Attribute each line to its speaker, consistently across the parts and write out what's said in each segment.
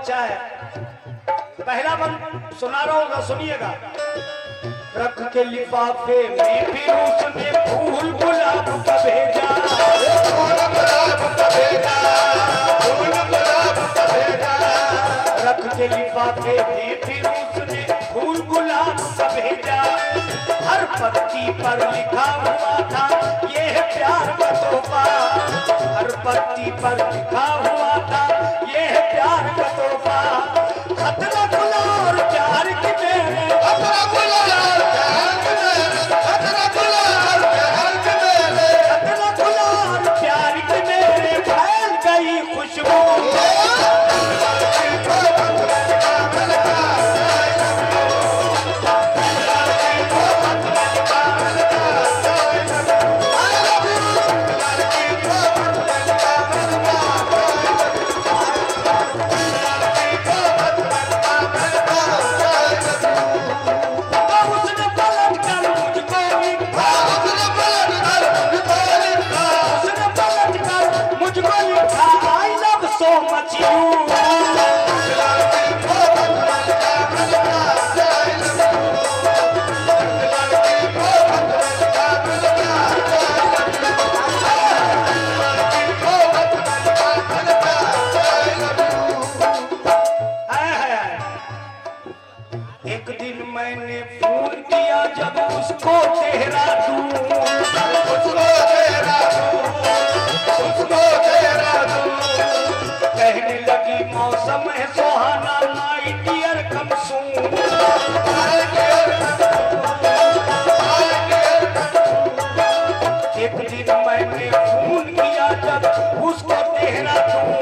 Speaker 1: अच्छा है। पहला बंद सुना रहा हूँ, सुनिएगा। रख के लिफाफे में फिर उसने फूल गुलाब का भेजा, फूल गुलाब का भेजा, फूल गुलाब का भेजा। रख के लिफाफे में फिर उसने फूल गुलाब का भेजा। हर पत्ती पर लिखा हुआ था ये है प्यार का तोहफा, हर पत्ती पर लिखा हुआ था ये है प्यार का तोहफा। खतरा खुला और प्यार की मेरे, खतरा खुला और प्यार की मेरे, खतरा खुला और प्यार की मेरे, खतरा खुला और प्यार की मेरे फैल गई खुशबू। एक दिन मैंने फोन किया जब उसको देहरादून, उसको देहरादून, उसको देहरादून। कहने लगी मौसम है सुहाना, my dear come soon, my dear come. एक दिन मैंने फोन किया जब उसको देहरादून,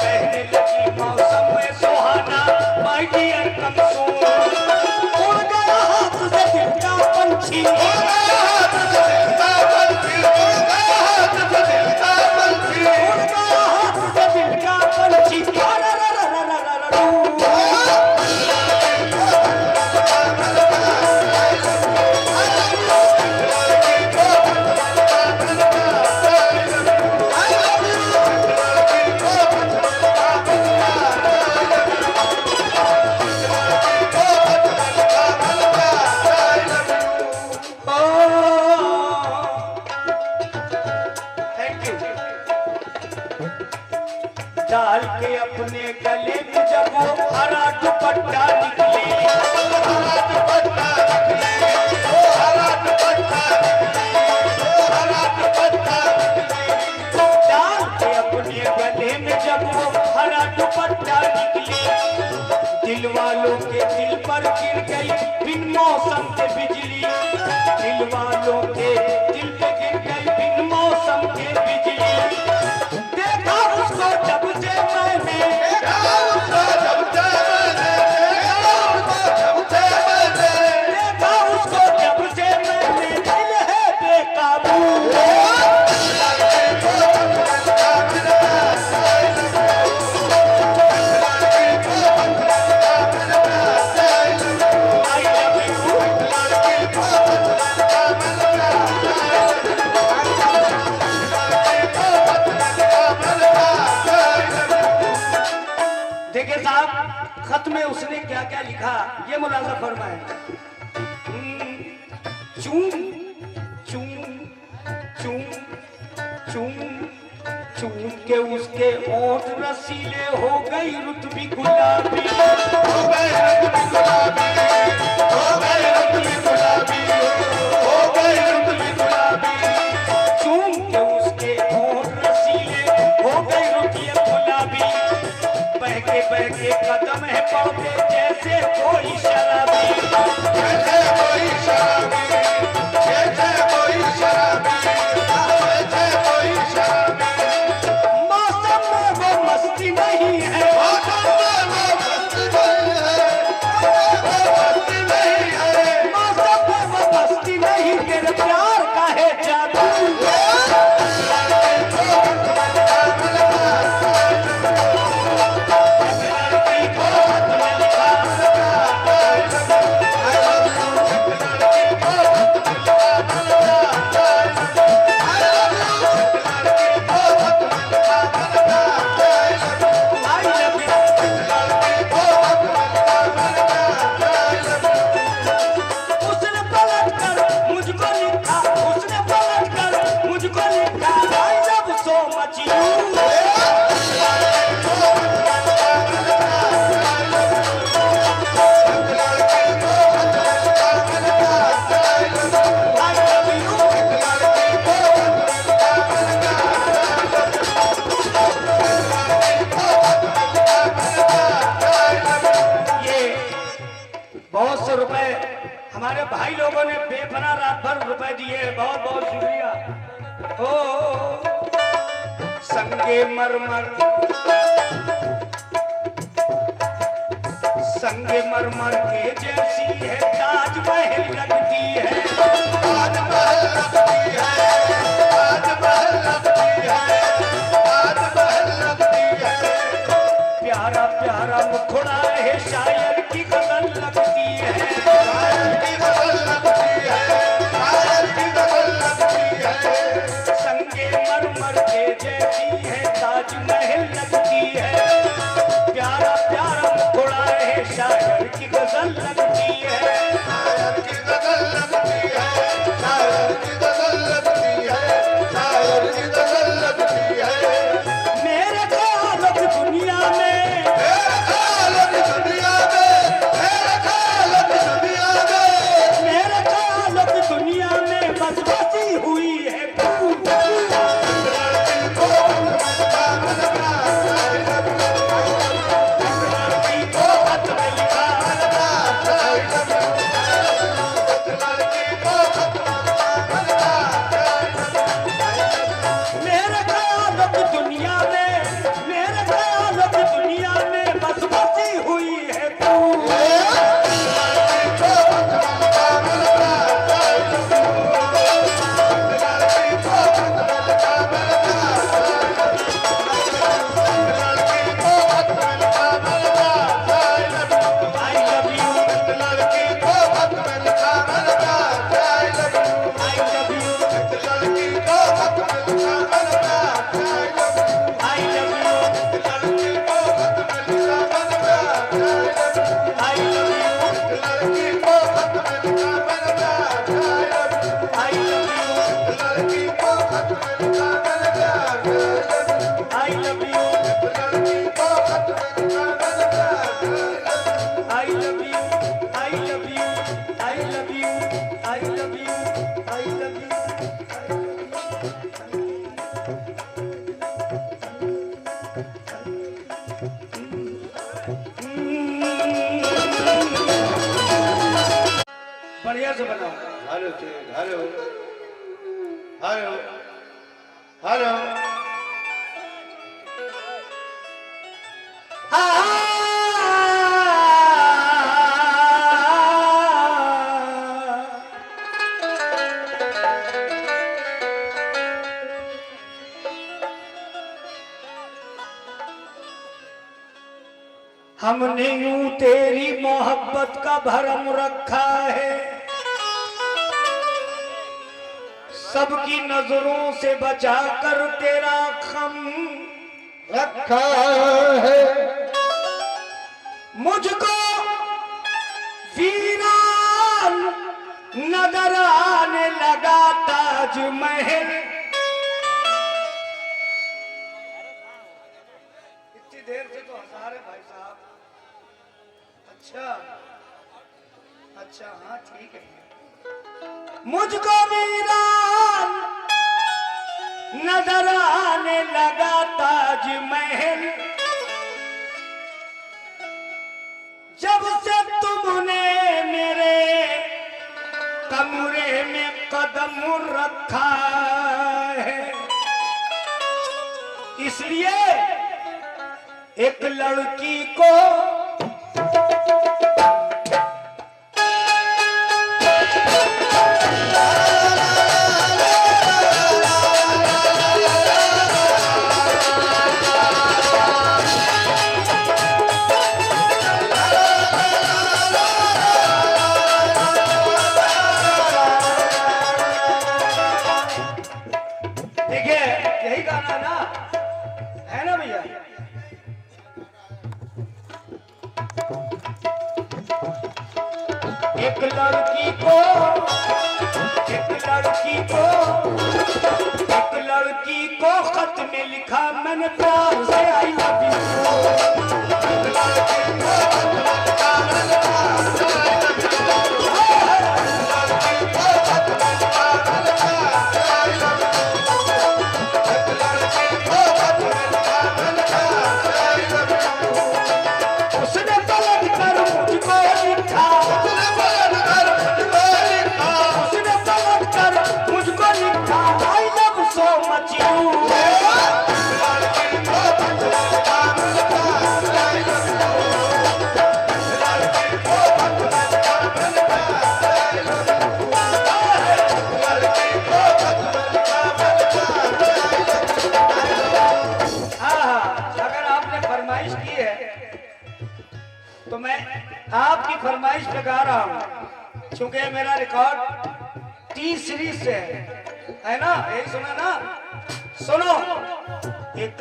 Speaker 1: कहने लगी मौसम है सुहाना, माय डियर कम सून। उड़ गया हाथ से दिल का पंछी, उड़ गया हाथ से दिल का पंछी, उड़ गया हाथ से दिल का पंछी, उड़ गया हाथ से दिल का पंछी। डाल के अपने गले में जब वो हरा दुपट्टा निकले, हरा दुपट्टा निकले, हरा दुपट्टा निकले, हरा दुपट्टा निकले। डाल के अपने गले में जब वो हरा दुपट्टा निकले, दिल वालों के दिल पर गिर गई बिन मौसम के बिजली, दिल वालों के दिल पे गिर गई बिन मौसम के बिजली। देखा उसको जब से मैंने, देखा उसको जब से मैंने, देखा उसको जब से मैंने, देखा उसको जब से मैंने, दिल है बेकाबू। देखिए साहब, खत में उसने क्या क्या लिखा ये मुलाजा फरमाए। चूम चूम चूम चूम चूम के उसके ओठ रसीले हो गई रुत भी गुलाबी, हो गई रुत भी गुलाबी, हो गई रुत भी गुलाबी, हो गई रुत भी गुलाबी। चूम के उसके ओठ रसीले हो गई रुत ये गुलाबी। बहके कदम है पौधे जैसे कोई शराबी, जैसे कोई शराबी, जैसे कोई शराबी, जैसे कोई शराबी। मौसम में वो मस्ती नहीं है, मौसम में वो मस्ती नहीं है, वो मस्ती हमारे भाई लोगों ने बेपना रात भर रुपए दिए, बहुत बहुत शुक्रिया। ओ संगे मरमर, संगे मरमर के जैसी है ताजमहल लगती है, ताजमहल लगती है, ताजमहल लगती है, ताजमहल लगती है। प्यारा प्यारा मुखड़ा है शायर की गजल लगती है, शायर की गजल लगती है, शायर की गजल लगती है। संगे मरमर के जैसी है ताजमहल लगती है, प्यारा प्यारा मुखड़ा है शायर की गजल लगती है, शायर की गजल लगती है, शायर की गजल लगती है, शायर की गजल लगती है। मेरे ख्यालों की दुनिया में, मेरे ख्यालों की दुनिया में, मेरे ख्यालों की दुनिया में, मेरे ख्यालों की दुनिया में बस बसी हुई है बढ़िया से बनाओ।
Speaker 2: हेलो हेलो हेलो हेलो
Speaker 1: हमने यूं तेरी मोहब्बत का भरम रखा है, सबकी नजरों से बचाकर तेरा खम
Speaker 2: रखा है।
Speaker 1: मुझको वीरान नजर आने लगा ताजमहल। इतनी देर से तो हंसा रहे भाई साहब। अच्छा अच्छा, हाँ ठीक है। मुझको वीरान नजर आने लगा ताजमहल, जब से तुमने मेरे कमरे में कदम रखा है। इसलिए एक लड़की को यही गाना ना है ना भैया। एक लड़की को एक लड़की को एक लड़की को खत में लिखा मैंने प्यार से आई लव यू। उसने पलट कर मुझको लिखा, उसने पलट कर आपकी फरमाइश पे गा रहा हूँ, क्योंकि मेरा रिकॉर्ड टी सीरीज से है ना, यही सुना ना। सुनो, एक